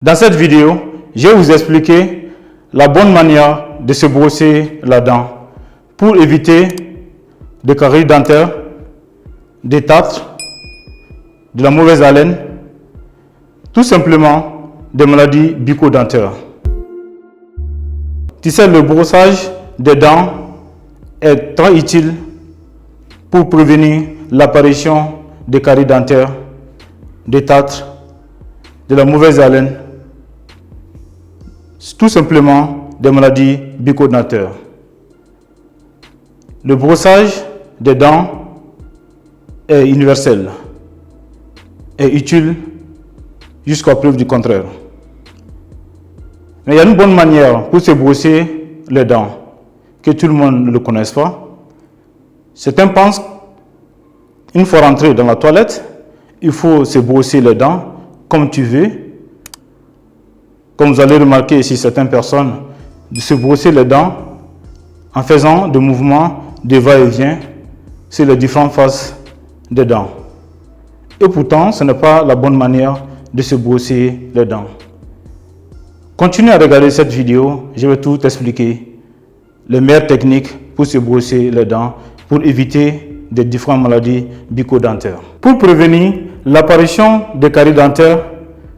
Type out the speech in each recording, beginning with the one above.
Dans cette vidéo, je vais vous expliquer la bonne manière de se brosser la dent pour éviter des caries dentaires, des tartres, de la mauvaise haleine, tout simplement des maladies bucco-dentaires. Tu sais, le brossage des dents est très utile pour prévenir l'apparition des caries dentaires, des tartres, de la mauvaise haleine, tout simplement des maladies bucco-dentaires. Le brossage des dents est universel et utile jusqu'à preuve du contraire. Mais il y a une bonne manière pour se brosser les dents que tout le monde ne le connaisse pas. Certains pensent qu'une fois rentré dans la toilette, il faut se brosser les dents comme tu veux. Comme vous allez remarquer ici, certaines personnes de se brosser les dents en faisant des mouvements de va-et-vient sur les différentes faces des dents. Et pourtant, ce n'est pas la bonne manière de se brosser les dents. Continue à regarder cette vidéo, je vais tout expliquer. Les meilleures techniques pour se brosser les dents, pour éviter des différentes maladies bucco-dentaires. Pour prévenir l'apparition des caries dentaires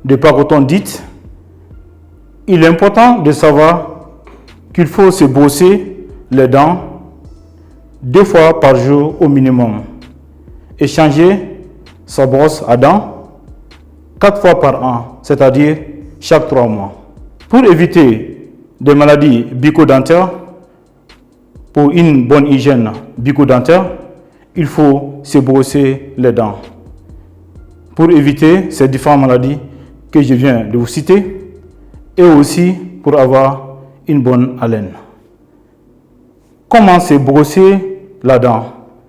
de parodontite, il est important de savoir qu'il faut se brosser les dents 2 fois par jour au minimum et changer sa brosse à dents 4 fois par an, c'est-à-dire chaque 3 mois. Pour éviter des maladies bucco-dentaires, pour une bonne hygiène bucco-dentaire, il faut se brosser les dents. Pour éviter ces différentes maladies que je viens de vous citer, et aussi pour avoir une bonne haleine. Comment se brosser la dent,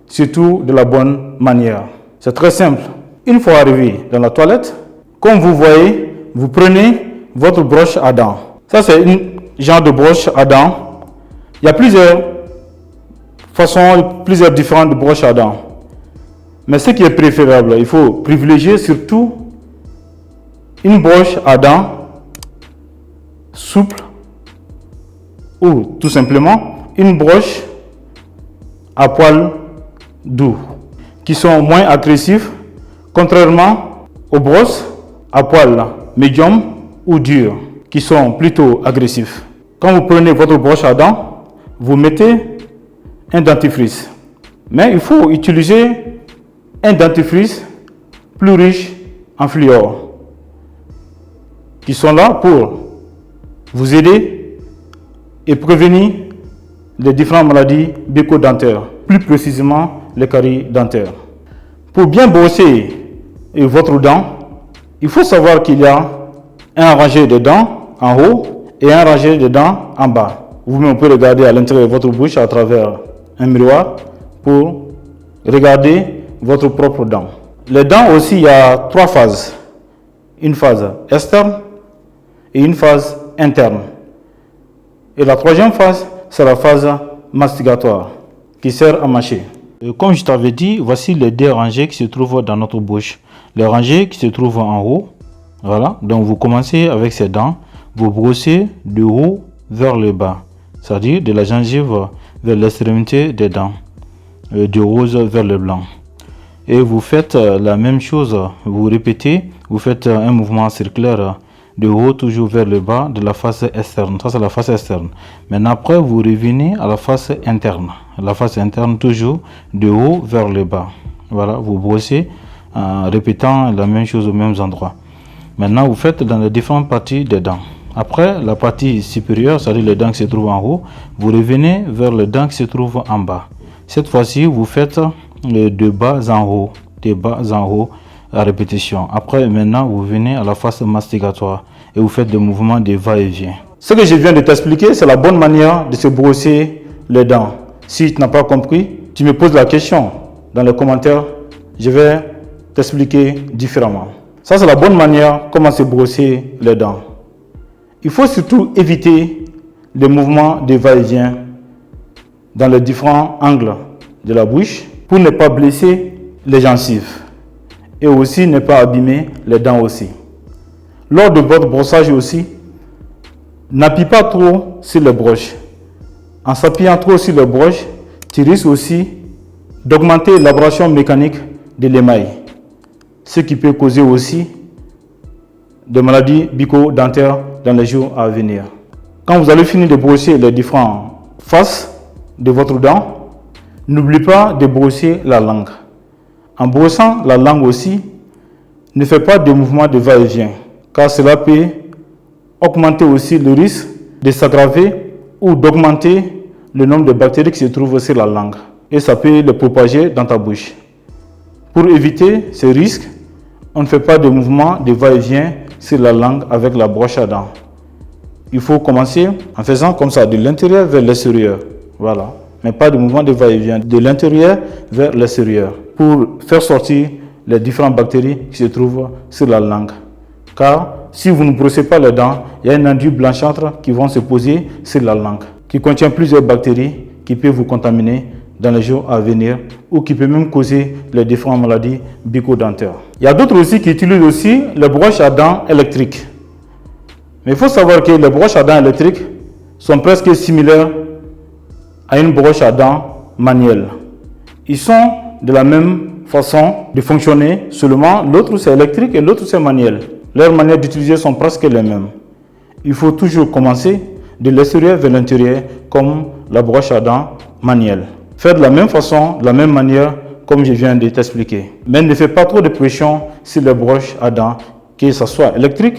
surtout de la bonne manière? C'est très simple. Une fois arrivé dans la toilette, comme vous voyez, vous prenez votre brosse à dents. Ça, c'est un genre de brosse à dents. Il y a plusieurs façons, plusieurs différentes de brosses à dents. Mais ce qui est préférable, il faut privilégier surtout une brosse à dents souple ou tout simplement une brosse à poils doux qui sont moins agressifs, contrairement aux brosses à poils médium ou durs qui sont plutôt agressifs. Quand vous prenez votre brosse à dents, vous mettez un dentifrice, mais il faut utiliser un dentifrice plus riche en fluor qui sont là pour vous aider et prévenir les différentes maladies bucco-dentaires, plus précisément les caries dentaires. Pour bien brosser votre dent, il faut savoir qu'il y a un rangé de dents en haut et un rangé de dents en bas. Vous-même pouvez regarder à l'intérieur de votre bouche à travers un miroir pour regarder votre propre dent. Les dents aussi, il y a 3 phases. Une phase externe et une phase interne. Et la 3e phase, c'est la phase mastigatoire qui sert à mâcher. Comme je t'avais dit, voici les 2 rangées qui se trouvent dans notre bouche. Les rangées qui se trouvent en haut, voilà. Donc vous commencez avec ces dents, vous brossez de haut vers le bas, c'est-à-dire de la gengive vers l'extrémité des dents, du rose vers le blanc. Et vous faites la même chose, vous répétez, vous faites un mouvement circulaire de haut toujours vers le bas de la face externe. Ça, c'est la face externe. Maintenant, après, vous revenez à la face interne. La face interne, toujours de haut vers le bas. Voilà, vous brossez en répétant la même chose aux mêmes endroits. Maintenant, vous faites dans les différentes parties des dents. Après, la partie supérieure, c'est-à-dire les dents qui se trouvent en haut, vous revenez vers les dents qui se trouvent en bas. Cette fois-ci, vous faites de bas en haut, à répétition. Après, maintenant, vous venez à la face mastigatoire et vous faites des mouvements de va-et-vient. Ce que je viens de t'expliquer, c'est la bonne manière de se brosser les dents. Si tu n'as pas compris, tu me poses la question dans les commentaires. Je vais t'expliquer différemment. Ça, c'est la bonne manière comment se brosser les dents. Il faut surtout éviter les mouvements de va-et-vient dans les différents angles de la bouche pour ne pas blesser les gencives et aussi ne pas abîmer les dents aussi. Lors de votre brossage aussi, n'appuie pas trop sur les broches. En s'appuyant trop sur les broches, tu risques aussi d'augmenter l'abrasion mécanique de l'émail, ce qui peut causer aussi des maladies bucco-dentaires dans les jours à venir. Quand vous allez finir de brosser les différentes faces de votre dent, n'oubliez pas de brosser la langue. En brossant la langue aussi, ne faites pas de mouvements de va-et-vient, car cela peut augmenter aussi le risque de s'aggraver ou d'augmenter le nombre de bactéries qui se trouvent sur la langue. Et ça peut les propager dans ta bouche. Pour éviter ce risque, on ne fait pas de mouvements de va-et-vient sur la langue avec la broche à dents. Il faut commencer en faisant comme ça, de l'intérieur vers l'extérieur. Voilà. Mais pas de mouvement de va-et-vient, de l'intérieur vers l'extérieur, pour faire sortir les différentes bactéries qui se trouvent sur la langue. Car si vous ne brossez pas les dents, il y a une enduit blanchâtre qui vont se poser sur la langue, qui contient plusieurs bactéries qui peuvent vous contaminer dans les jours à venir ou qui peut même causer les différentes maladies bucco-dentaires. Il y a d'autres aussi qui utilisent aussi les broches à dents électriques. Mais il faut savoir que les broches à dents électriques sont presque similaires à une broche à dents manuelle. Ils sont de la même façon de fonctionner, seulement l'autre c'est électrique et l'autre c'est manuel. Leurs manières d'utiliser sont presque les mêmes. Il faut toujours commencer de l'extérieur vers l'intérieur comme la broche à dents manuelle. Faire de la même façon, de la même manière comme je viens de t'expliquer. Mais ne fais pas trop de pression sur les broches à dents, que ce soit électrique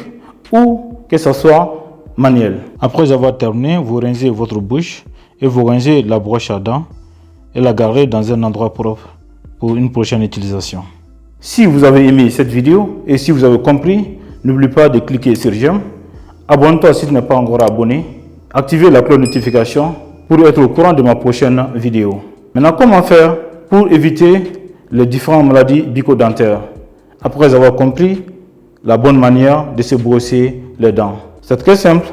ou que ce soit manuel. Après avoir terminé, vous rincez votre bouche et vous rincez la broche à dents et la gardez dans un endroit propre pour une prochaine utilisation. Si vous avez aimé cette vidéo et si vous avez compris, n'oubliez pas de cliquer sur j'aime. Abonne-toi si tu n'es pas encore abonné. Activez la cloche de notification pour être au courant de ma prochaine vidéo. Maintenant, comment faire pour éviter les différentes maladies bucco-dentaires après avoir compris la bonne manière de se brosser les dents? C'est très simple.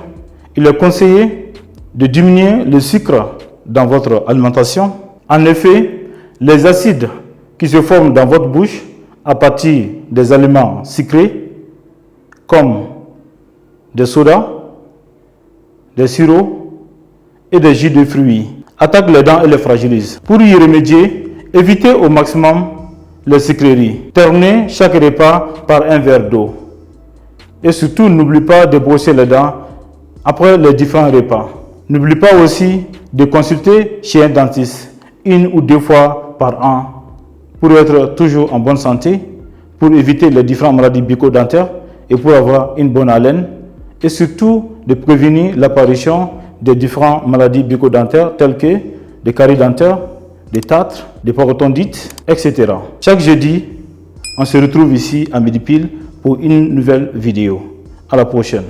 Il est conseillé de diminuer le sucre dans votre alimentation. En effet, les acides qui se forment dans votre bouche à partir des aliments sucrés, comme des sodas, des sirops et des jus de fruits, attaquent les dents et les fragilisent. Pour y remédier, évitez au maximum les sucreries. Terminez chaque repas par un verre d'eau. Et surtout, n'oubliez pas de brosser les dents après les différents repas. N'oubliez pas aussi de consulter chez un dentiste 1 ou 2 fois par an pour être toujours en bonne santé, pour éviter les différentes maladies bucco-dentaires et pour avoir une bonne haleine, et surtout de prévenir l'apparition des différentes maladies bucco-dentaires telles que des caries dentaires, des tartres, des parodontites, etc. Chaque jeudi, on se retrouve ici à midi pile pour une nouvelle vidéo. À la prochaine.